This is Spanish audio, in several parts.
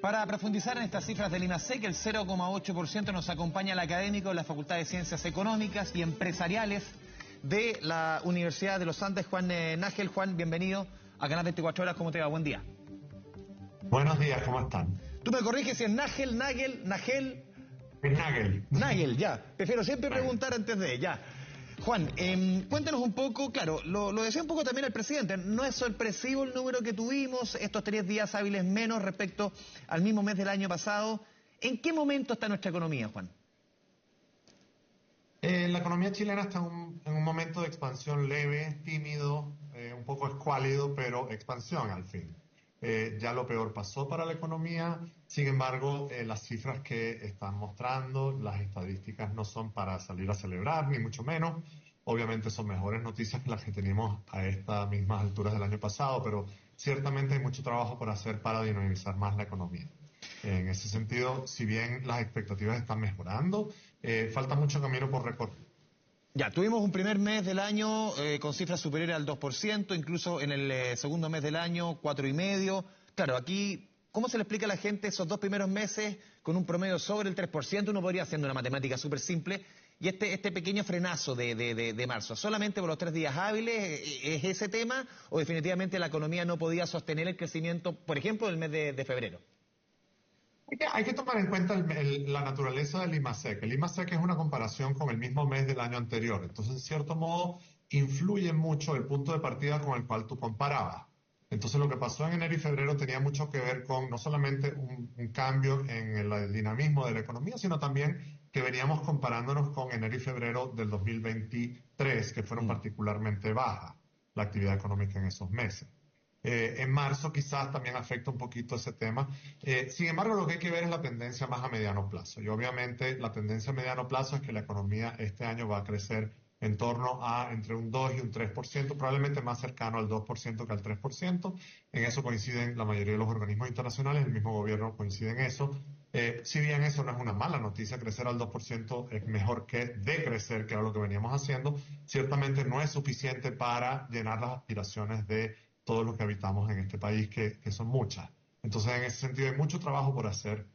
Para profundizar en estas cifras del IMASEC, el 0,8% nos acompaña el académico de la Facultad de Ciencias Económicas y Empresariales de la Universidad de los Andes, Juan Nagel. Juan, bienvenido a Canal 24 Horas. ¿Cómo te va? Buen día. Buenos días, ¿cómo están? Tú me corriges si es Nagel. Es Nagel. Nagel, ya. Prefiero siempre preguntar antes de, ya. Juan, cuéntanos un poco, claro, lo decía un poco también el presidente, no es sorpresivo el número que tuvimos, estos 3 días hábiles menos respecto al mismo mes del año pasado. ¿En qué momento está nuestra economía, Juan? La economía chilena está en un momento de expansión leve, tímido, un poco escuálido, pero expansión al fin. Ya lo peor pasó para la economía, sin embargo, las cifras que están mostrando, las estadísticas no son para salir a celebrar, ni mucho menos. Obviamente son mejores noticias que las que teníamos a estas mismas alturas del año pasado, pero ciertamente hay mucho trabajo por hacer para dinamizar más la economía. En ese sentido, si bien las expectativas están mejorando, falta mucho camino por recorrer. Ya, tuvimos un primer mes del año con cifras superiores al 2%, incluso en el segundo mes del año, 4,5%. Claro, aquí, ¿cómo se le explica a la gente esos 2 primeros meses con un promedio sobre el 3%? Uno podría, haciendo una matemática súper simple, y este pequeño frenazo de marzo, ¿solamente por los 3 días hábiles es ese tema? ¿O definitivamente la economía no podía sostener el crecimiento, por ejemplo, del mes de febrero? Hay que tomar en cuenta la naturaleza del IMASEC. El IMASEC es una comparación con el mismo mes del año anterior. Entonces, en cierto modo, influye mucho el punto de partida con el cual tú comparabas. Entonces, lo que pasó en enero y febrero tenía mucho que ver con no solamente un cambio en el dinamismo de la economía, sino también que veníamos comparándonos con enero y febrero del 2023, que fueron particularmente bajas la actividad económica en esos meses. En marzo quizás también afecta un poquito ese tema. Sin embargo, lo que hay que ver es la tendencia más a mediano plazo. Y obviamente la tendencia a mediano plazo es que la economía este año va a crecer en torno a entre un 2 y un 3%, probablemente más cercano al 2% que al 3%. En eso coinciden la mayoría de los organismos internacionales, el mismo gobierno coincide en eso. Si bien eso no es una mala noticia, crecer al 2% es mejor que decrecer, que era lo que veníamos haciendo, ciertamente no es suficiente para llenar las aspiraciones de todos los que habitamos en este país, que son muchas. Entonces, en ese sentido, hay mucho trabajo por hacer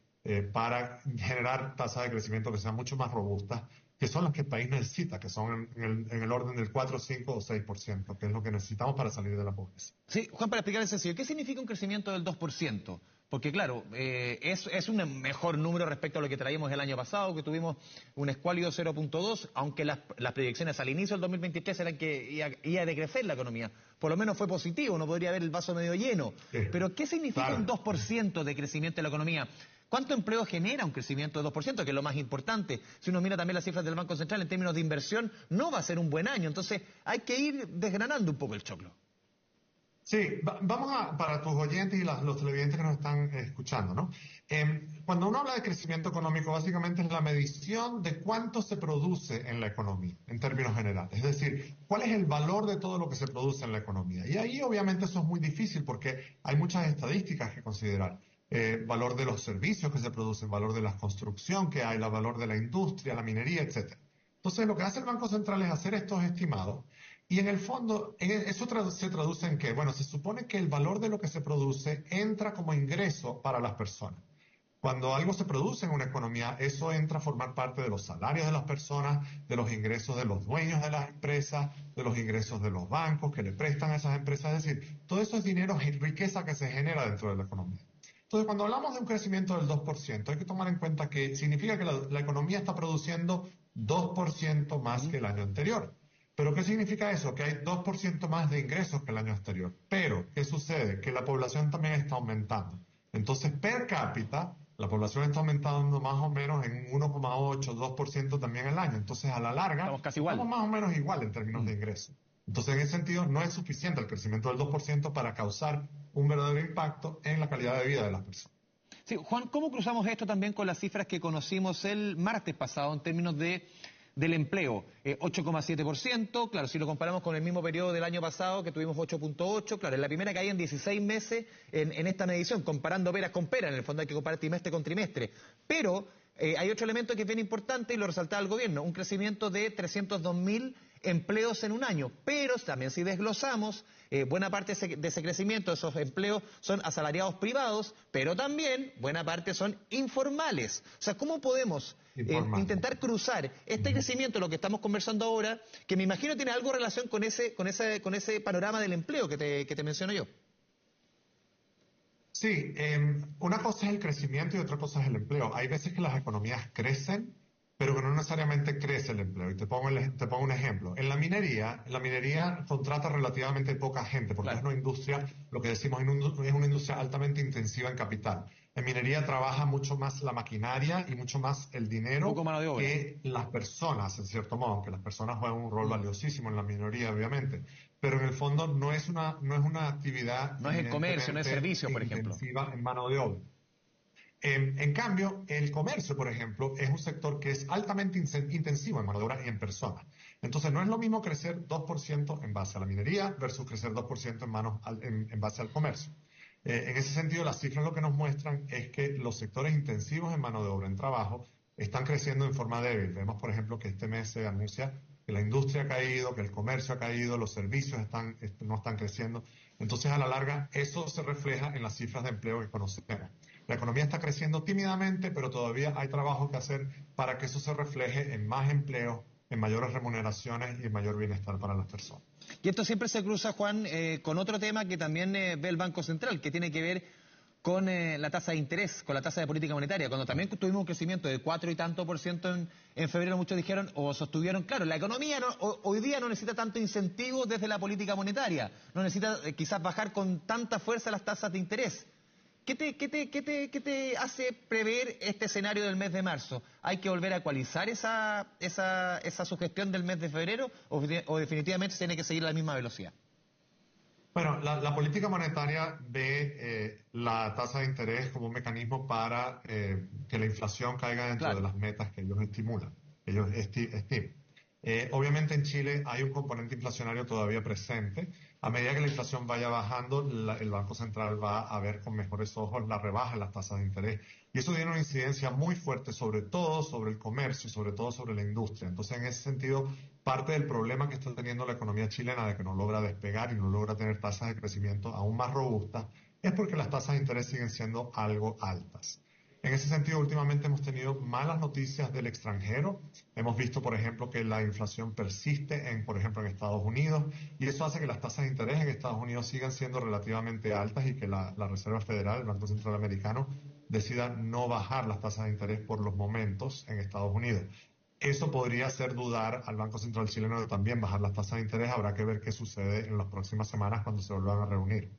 para generar tasas de crecimiento que sean mucho más robustas, que son las que el país necesita, que son en el orden del 4, 5 o 6%, que es lo que necesitamos para salir de la pobreza. Sí, Juan, para explicar en sencillo, ¿qué significa un crecimiento del 2%? Porque claro, es un mejor número respecto a lo que traíamos el año pasado, que tuvimos un escuálido 0,2, aunque las proyecciones al inicio del 2023 eran que iba a decrecer la economía. Por lo menos fue positivo, uno podría ver el vaso medio lleno. Pero ¿qué significa un 2% de crecimiento de la economía? ¿Cuánto empleo genera un crecimiento de 2%? Que es lo más importante. Si uno mira también las cifras del Banco Central en términos de inversión, no va a ser un buen año. Entonces hay que ir desgranando un poco el choclo. Sí, para tus oyentes y los televidentes que nos están escuchando, ¿no? Cuando uno habla de crecimiento económico, básicamente es la medición de cuánto se produce en la economía, en términos generales. Es decir, cuál es el valor de todo lo que se produce en la economía. Y ahí, obviamente, eso es muy difícil porque hay muchas estadísticas que considerar. Valor de los servicios que se producen, valor de la construcción que hay, el valor de la industria, la minería, etc. Entonces, lo que hace el Banco Central es hacer estos estimados. Y en el fondo, eso se traduce en que, bueno, se supone que el valor de lo que se produce entra como ingreso para las personas. Cuando algo se produce en una economía, eso entra a formar parte de los salarios de las personas, de los ingresos de los dueños de las empresas, de los ingresos de los bancos que le prestan a esas empresas. Es decir, todo eso es dinero y riqueza que se genera dentro de la economía. Entonces, cuando hablamos de un crecimiento del 2%, hay que tomar en cuenta que significa que la economía está produciendo 2% más que el año anterior. ¿Pero qué significa eso? Que hay 2% más de ingresos que el año anterior. Pero, ¿qué sucede? Que la población también está aumentando. Entonces, per cápita, la población está aumentando más o menos en 1,8, 2% también al año. Entonces, a la larga, estamos más o menos igual en términos de ingresos. Entonces, en ese sentido, no es suficiente el crecimiento del 2% para causar un verdadero impacto en la calidad de vida de las personas. Sí, Juan, ¿cómo cruzamos esto también con las cifras que conocimos el martes pasado en términos del empleo? 8,7%, claro, si lo comparamos con el mismo periodo del año pasado que tuvimos 8,8%, claro, es la primera caída en 16 meses en esta medición, comparando peras con peras, en el fondo hay que comparar trimestre con trimestre, pero hay otro elemento que es bien importante y lo resaltaba el gobierno, un crecimiento de 302.000 empleos en un año. Pero también si desglosamos, buena parte de ese crecimiento, de esos empleos son asalariados privados, pero también buena parte son informales. O sea, ¿cómo podemos intentar cruzar este crecimiento, lo que estamos conversando ahora, que me imagino tiene algo de relación con ese panorama del empleo que te menciono yo? Sí, una cosa es el crecimiento y otra cosa es el empleo. Hay veces que las economías crecen, pero que no necesariamente crece el empleo. Y te pongo un ejemplo. En la minería contrata relativamente poca gente, porque Claro. es una industria, lo que decimos, es una industria altamente intensiva en capital. En minería trabaja mucho más la maquinaria y mucho más el dinero Poco mano de obra. que las personas, en cierto modo, aunque las personas juegan un rol valiosísimo en la minería, obviamente. Pero en el fondo no es una actividad No es el comercio, no es eminentemente servicio, por ejemplo. intensiva en mano de obra. En cambio, el comercio, por ejemplo, es un sector que es altamente intensivo en mano de obra y en personas. Entonces, no es lo mismo crecer 2% en base a la minería versus crecer 2% en base al comercio. En ese sentido, las cifras lo que nos muestran es que los sectores intensivos en mano de obra, en trabajo, están creciendo en forma débil. Vemos, por ejemplo, que este mes se anuncia que la industria ha caído, que el comercio ha caído, los servicios no están creciendo. Entonces, a la larga, eso se refleja en las cifras de empleo que conocemos. La economía está creciendo tímidamente, pero todavía hay trabajo que hacer para que eso se refleje en más empleo, en mayores remuneraciones y en mayor bienestar para las personas. Y esto siempre se cruza, Juan, con otro tema que también ve el Banco Central, que tiene que ver con la tasa de interés, con la tasa de política monetaria. Cuando también tuvimos un crecimiento de 4 y tanto por ciento en febrero, muchos dijeron o sostuvieron, claro, la economía hoy día no necesita tanto incentivo desde la política monetaria, no necesita quizás bajar con tanta fuerza las tasas de interés. ¿Qué te hace prever este escenario del mes de marzo? ¿Hay que volver a ecualizar esa sugestión del mes de febrero o definitivamente se tiene que seguir a la misma velocidad? Bueno, la política monetaria ve la tasa de interés como un mecanismo para que la inflación caiga dentro de Claro. las metas que ellos estimulan, que ellos estiman. Obviamente en Chile hay un componente inflacionario todavía presente. A medida que la inflación vaya bajando, el Banco Central va a ver con mejores ojos la rebaja en las tasas de interés. Y eso tiene una incidencia muy fuerte sobre todo sobre el comercio y sobre todo sobre la industria. Entonces, en ese sentido, parte del problema que está teniendo la economía chilena de que no logra despegar y no logra tener tasas de crecimiento aún más robustas es porque las tasas de interés siguen siendo algo altas. En ese sentido, últimamente hemos tenido malas noticias del extranjero. Hemos visto, por ejemplo, que la inflación persiste por ejemplo, en Estados Unidos, y eso hace que las tasas de interés en Estados Unidos sigan siendo relativamente altas y que la Reserva Federal, el Banco Central Americano, decida no bajar las tasas de interés por los momentos en Estados Unidos. Eso podría hacer dudar al Banco Central chileno de también bajar las tasas de interés. Habrá que ver qué sucede en las próximas semanas cuando se vuelvan a reunir.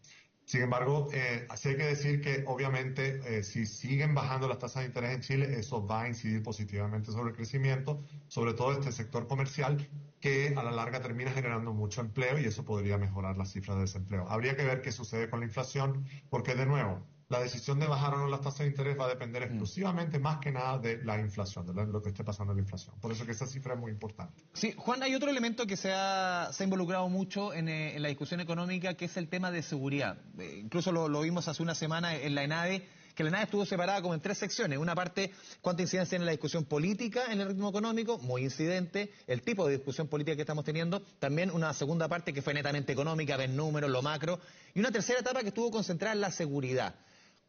Sin embargo, sí hay que decir que obviamente si siguen bajando las tasas de interés en Chile, eso va a incidir positivamente sobre el crecimiento, sobre todo este sector comercial, que a la larga termina generando mucho empleo y eso podría mejorar las cifras de desempleo. Habría que ver qué sucede con la inflación, porque de nuevo, la decisión de bajar o no las tasas de interés va a depender exclusivamente, más que nada, de la inflación, de lo que esté pasando en la inflación. Por eso que esa cifra es muy importante. Sí, Juan, hay otro elemento que se ha involucrado mucho en la discusión económica, que es el tema de seguridad. Incluso lo vimos hace una semana en la ENADE, que la ENADE estuvo separada como en 3 secciones. Una parte, cuánta incidencia tiene la discusión política en el ritmo económico, muy incidente, el tipo de discusión política que estamos teniendo. También una segunda parte que fue netamente económica, ver números, lo macro. Y una tercera etapa que estuvo concentrada en la seguridad.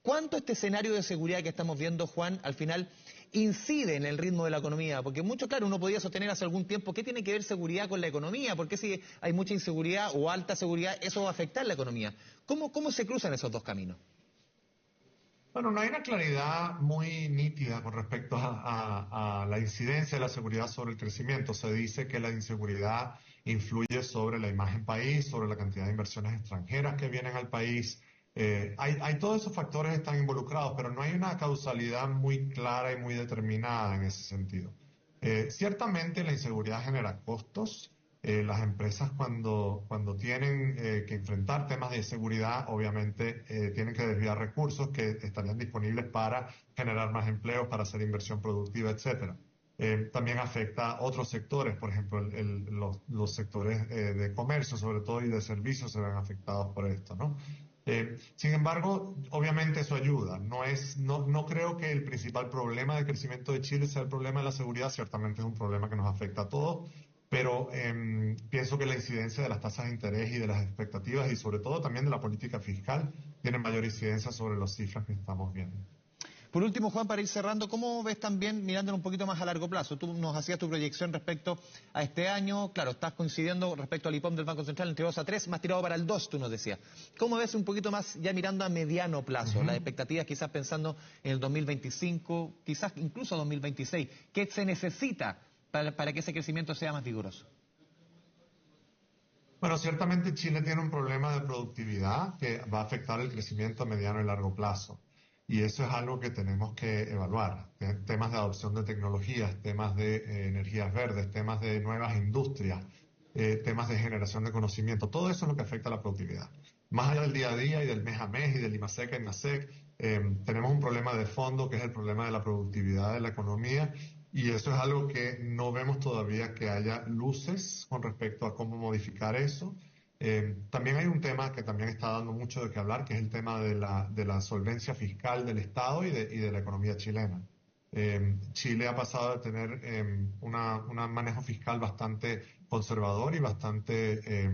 ¿Cuánto este escenario de seguridad que estamos viendo, Juan, al final incide en el ritmo de la economía? Porque mucho, claro, uno podía sostener hace algún tiempo, ¿qué tiene que ver seguridad con la economía? Porque si hay mucha inseguridad o alta seguridad, eso va a afectar la economía. ¿Cómo se cruzan esos dos caminos? Bueno, no hay una claridad muy nítida con respecto a la incidencia de la seguridad sobre el crecimiento. Se dice que la inseguridad influye sobre la imagen país, sobre la cantidad de inversiones extranjeras que vienen al país. Hay todos esos factores que están involucrados, pero no hay una causalidad muy clara y muy determinada en ese sentido. Ciertamente la inseguridad genera costos. Las empresas cuando tienen que enfrentar temas de seguridad, obviamente tienen que desviar recursos que estarían disponibles para generar más empleos, para hacer inversión productiva, etcétera. También afecta a otros sectores, por ejemplo, los sectores de comercio, sobre todo, y de servicios se ven afectados por esto, ¿no? Sin embargo, obviamente eso ayuda. No creo que el principal problema de crecimiento de Chile sea el problema de la seguridad. Ciertamente es un problema que nos afecta a todos, pero pienso que la incidencia de las tasas de interés y de las expectativas y sobre todo también de la política fiscal tiene mayor incidencia sobre las cifras que estamos viendo. Por último, Juan, para ir cerrando, ¿cómo ves también, mirándolo un poquito más a largo plazo? Tú nos hacías tu proyección respecto a este año, claro, estás coincidiendo respecto al IPOM del Banco Central entre 2 a 3, más tirado para el 2, tú nos decías. ¿Cómo ves un poquito más ya mirando a mediano plazo? Las expectativas quizás pensando en el 2025, quizás incluso 2026. ¿Qué se necesita para que ese crecimiento sea más vigoroso? Bueno, ciertamente Chile tiene un problema de productividad que va a afectar el crecimiento a mediano y largo plazo. Y eso es algo que tenemos que evaluar. Temas de adopción de tecnologías, temas de energías verdes, temas de nuevas industrias, temas de generación de conocimiento. Todo eso es lo que afecta a la productividad. Más allá del día a día y del mes a mes y del IMASEC a IMASEC, tenemos un problema de fondo que es el problema de la productividad de la economía. Y eso es algo que no vemos todavía que haya luces con respecto a cómo modificar eso. También hay un tema que también está dando mucho de qué hablar, que es el tema de la solvencia fiscal del Estado y de la economía chilena. Chile ha pasado de tener un manejo fiscal bastante conservador y bastante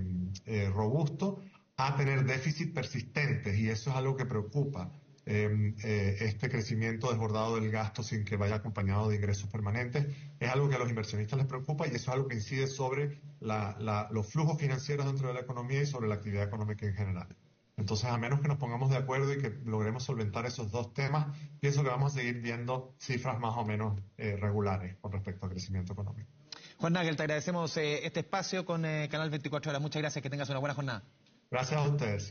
robusto a tener déficit persistentes y eso es algo que preocupa. Este crecimiento desbordado del gasto sin que vaya acompañado de ingresos permanentes es algo que a los inversionistas les preocupa y eso es algo que incide sobre los flujos financieros dentro de la economía y sobre la actividad económica en general. Entonces, a menos que nos pongamos de acuerdo y que logremos solventar esos dos temas, pienso que vamos a seguir viendo cifras más o menos regulares con respecto al crecimiento económico. Juan Nagel, te agradecemos este espacio con Canal 24 Horas. Muchas gracias, que tengas una buena jornada. Gracias a ustedes.